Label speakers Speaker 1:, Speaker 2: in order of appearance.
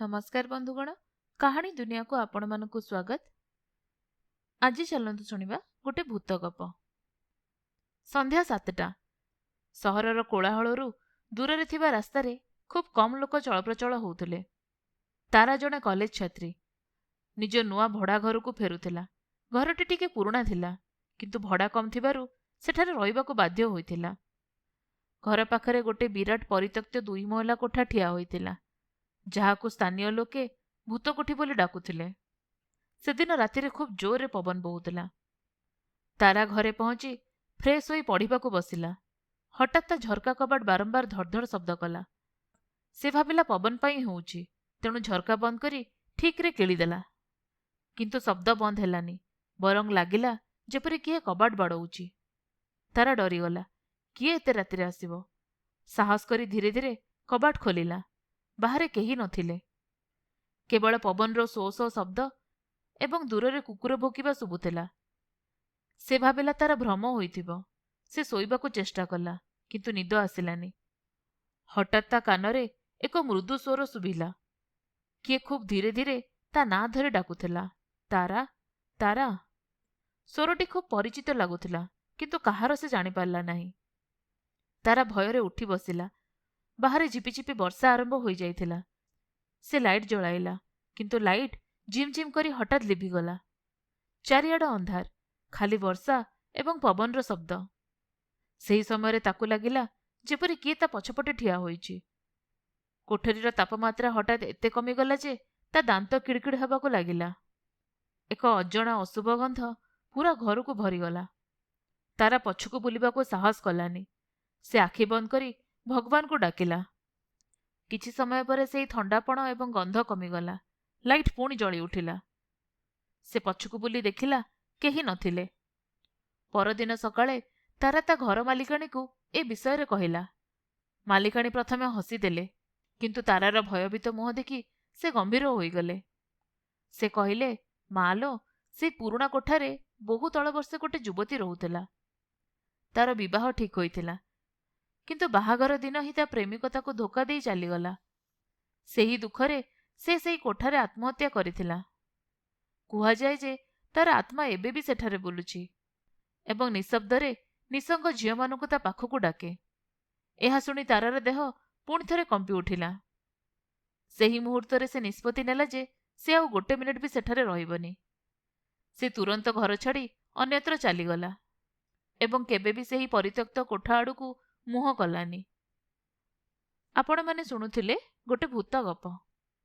Speaker 1: नमस्कार बंधुगण, कहानी दुनिया को आपण मानकु स्वागत। आज चलतु शुणा गोटे भूत गप। संध्या 7टा। सहरर कोलाहलू दूर थिबा रास्तारे खूब कम लोक चलप्रचल होउथिले। तारा जड़े कॉलेज छात्री निज नुआ भड़ा घर को फेरुथिला। घरटी टिके पुराणा थिला, किंतु भड़ा कम थिबारु सेठारे रहिबाकु बाध्य होइथिला। घर पाखरे गोटे विराट परित्यक्त 2 महला कोठा ठिया होइथिला, जहाकु स्थानीय लोके भूत कोठी बोली डाकुथिले। सेदिन रातिरे खूब जोरे पवन बहुथिला। तारा घरे पहुंची फ्रेश होई पढ़िबाकु बसिला। हठात ता झरका कबाट बारंबार धड़धड़ शब्द कला। से भाबिला पवन पाई होउची, तेणु झरका बंद करी ठीक रे केलीदेला। किंतु शब्द बंद हेलानी, बरंग लागिला जेपरि किए कबाट बाड़ौची। तारा डरीगला, किए एते रातिरे आसिबो। साहस करी धीरे धीरे कबाट खोलिला। बाहरे केही नथिले, केवल पवनर सो सो शब्द एवं दूर कुकुर भोकिबा शुभुथिला। से भाबिला तार भ्रम होइथिबो। से शोइबाकु चेष्टा कला, किंतु निद आसिलानी। हठात ता कानरे एक मृदु स्वर शुभिला। किए खूब धीरे धीरे ता ना धरी डाकुथिला, तारा तारा। स्वरटी खूब परिचित लागुथिला, किंतु काहार से जानि पारला नाही। तारा भୟରେ उठी बसिला। बाहरे झिपिझिपि वर्षा आरंभ हो जाइथिला। से लाइट जलाइला, किंतु लाइट झिम झिम करी हठात लिभिगला। चारिआड अंधार, खाली वर्षा एवं पवनर शब्द। सेही समय ताकु लागिला जेपरि किए ता पछपटे ठिया होइछि। कोठरीर तापमात्रा हठात एते कमिगला जे ता दांत किड़किड़ हेबाकु लागिला। एक अजणा अशुभ गंध पूरा घर को भरीगला। तारा पछकु बुलिबाकु साहस कलानी। से आखि बंद करी भगवान को डाकिला। किछि समय पर से ठंडापण एवं गंध कमिगला। लाइट पुणी जली उठिला। से पछकु बुली देखिला, केही नथिले। परदिन सकाळे तारा ता घर मालिकाणी को ए विषय कहिला। मालिकाणी प्रथमे हसीदेले, किंतु तारार भयभीत मुह देखि से गंभीर होइगले। से कहिले, मालो, से पुराणा कोठारे बहु तळ वर्षे गोटे युवती रहुथिला। तार विवाह ठीक होइथिला, किंतु बाहागर दिन ही ता प्रेमिक ताकु धोका देई चलीगला। सेही दुखरे से सेही कोठारे आत्महत्या करिथिला। कुहाजाए जे तार आत्मा एबे भी सेठारे बुलुछि एवं निशब्दरे निसंग झियो मानकु ता पाखकु डाके। एहा सुनी तारार देह पुणी थरे कंपी उठिला। सेही मुहूर्तरे से निष्पत्ति नेला जे से आउ गोटे मिनिट भी सेठारे रहिबनी। से तुरंत घर छाड़ी अन्यत्र चलीगला एवं केबे भी सेही परित्यक्त कोठा आड़कू मुह कलानी। आपण माने शुणुथिले गोटे भूत गप।